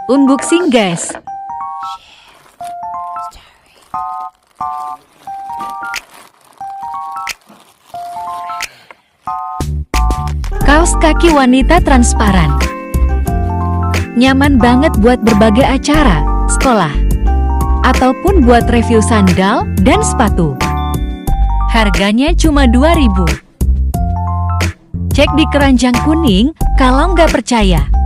Unboxing guys. Kaos kaki wanita transparan. Nyaman banget buat berbagai acara, sekolah, ataupun buat review sandal dan sepatu. Harganya cuma 2.000. Cek di keranjang kuning kalau nggak percaya.